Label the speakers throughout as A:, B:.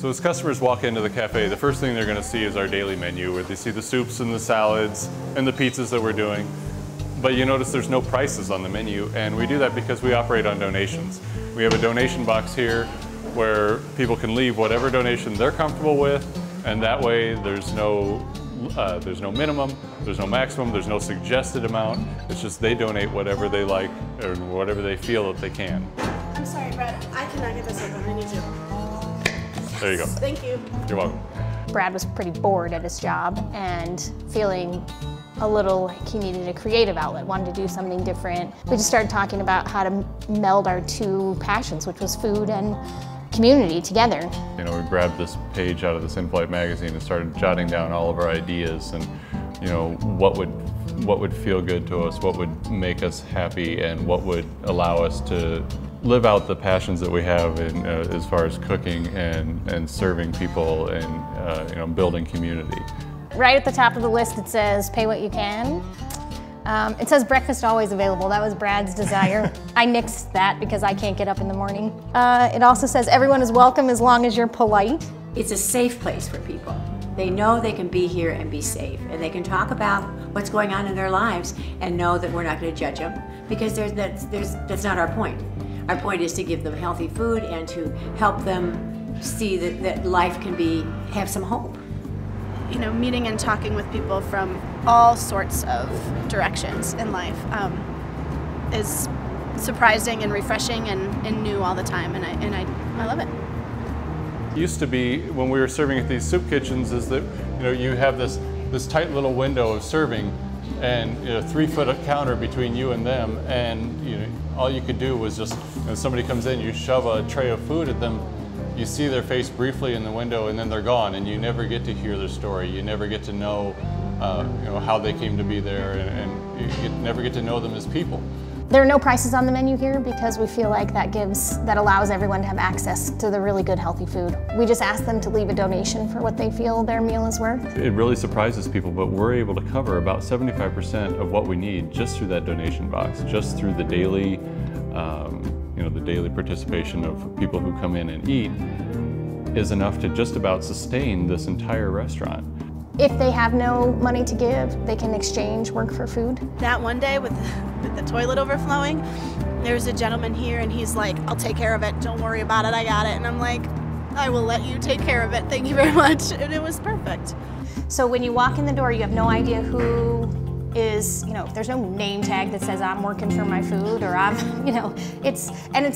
A: So as customers walk into the cafe, the first thing they're going to see is our daily menu, where they see the soups and the salads and the pizzas that we're doing. But you notice there's no prices on the menu, and we do that because we operate on donations. We have a donation box here where people can leave whatever donation they're comfortable with, and that way there's no minimum, there's no maximum, there's no suggested amount. It's just they donate whatever they like or whatever they feel that they can.
B: I'm sorry, Brad. I cannot get this open. I need you.
A: There you go.
B: Thank you.
A: You're welcome.
C: Brad was pretty bored at his job and feeling a little like he needed a creative outlet, wanted to do something different. We just started talking about how to meld our two passions, which was food and community, together.
A: You know, we grabbed this page out of this In-Flight magazine and started jotting down all of our ideas and, you know, what would feel good to us, what would make us happy, and what would allow us to live out the passions that we have in, as far as cooking and serving people and you know, building community.
C: Right at the top of the list it says, pay what you can. It says breakfast always available. That was Brad's desire. I nixed that because I can't get up in the morning. It also says everyone is welcome as long as you're polite.
D: It's a safe place for people. They know they can be here and be safe, and they can talk about what's going on in their lives and know that we're not going to judge them, because that's not our point. Our point is to give them healthy food and to help them see that life can have some hope.
B: You know, meeting and talking with people from all sorts of directions in life is surprising and refreshing and new all the time, and I love it.
A: It used to be, when we were serving at these soup kitchens, is that, you know, you have this tight little window of serving, and, you know, 3-foot counter between you and them, and, you know, all you could do was just, you know, somebody comes in, you shove a tray of food at them, you see their face briefly in the window, and then they're gone, and you never get to hear their story. You never get to know, you know, how they came to be there, and you never get to know them as people.
C: There are no prices on the menu here because we feel like that allows everyone to have access to the really good, healthy food. We just ask them to leave a donation for what they feel their meal is worth.
A: It really surprises people, but we're able to cover about 75% of what we need just through that donation box, just through the daily, you know, the daily participation of people who come in and eat is enough to just about sustain this entire restaurant.
C: If they have no money to give, they can exchange work for food.
B: That one day with the toilet overflowing, there was a gentleman here and he's like, I'll take care of it, don't worry about it, I got it. And I'm like, I will let you take care of it, thank you very much. And it was perfect.
C: So when you walk in the door, you have no idea who is, you know, there's no name tag that says I'm working for my food, or I'm, you know, it's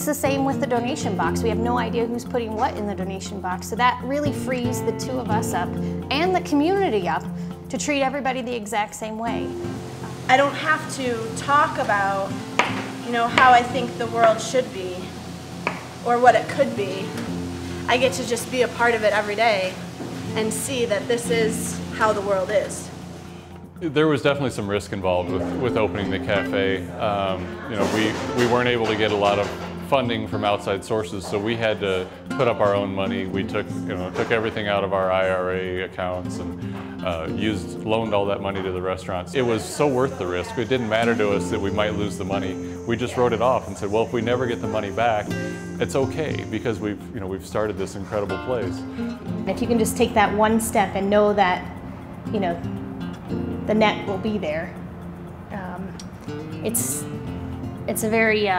C: the same with the donation box. We have no idea who's putting what in the donation box. So that really frees the two of us up and the community up to treat everybody the exact same way.
B: I don't have to talk about, you know, how I think the world should be or what it could be. I get to just be a part of it every day and see that this is how the world is.
A: There was definitely some risk involved with opening the cafe. You know, we weren't able to get a lot of funding from outside sources, so we had to put up our own money. We took everything out of our IRA accounts and loaned all that money to the restaurants. It was so worth the risk. It didn't matter to us that we might lose the money. We just wrote it off and said, well, if we never get the money back, it's okay, because we've started this incredible place.
C: If you can just take that one step and know that, you know, the net will be there. It's a very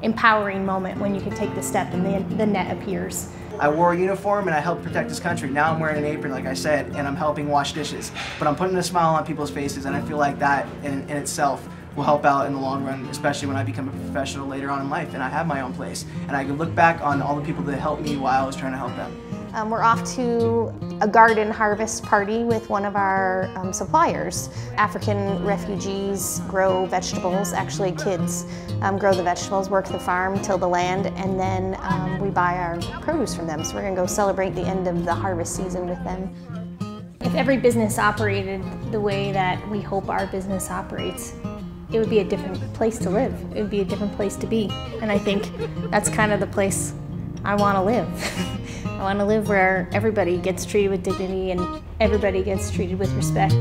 C: empowering moment when you can take the step and the net appears.
E: I wore a uniform and I helped protect this country. Now I'm wearing an apron, like I said, and I'm helping wash dishes. But I'm putting a smile on people's faces, and I feel like that in itself will help out in the long run, especially when I become a professional later on in life and I have my own place. And I can look back on all the people that helped me while I was trying to help them.
C: We're off to a garden harvest party with one of our suppliers. African refugees grow vegetables, actually kids grow the vegetables, work the farm, till the land, and then we buy our produce from them. So we're gonna go celebrate the end of the harvest season with them. If every business operated the way that we hope our business operates, it would be a different place to live. It would be a different place to be. And I think that's kind of the place I want to live. I want to live where everybody gets treated with dignity and everybody gets treated with respect.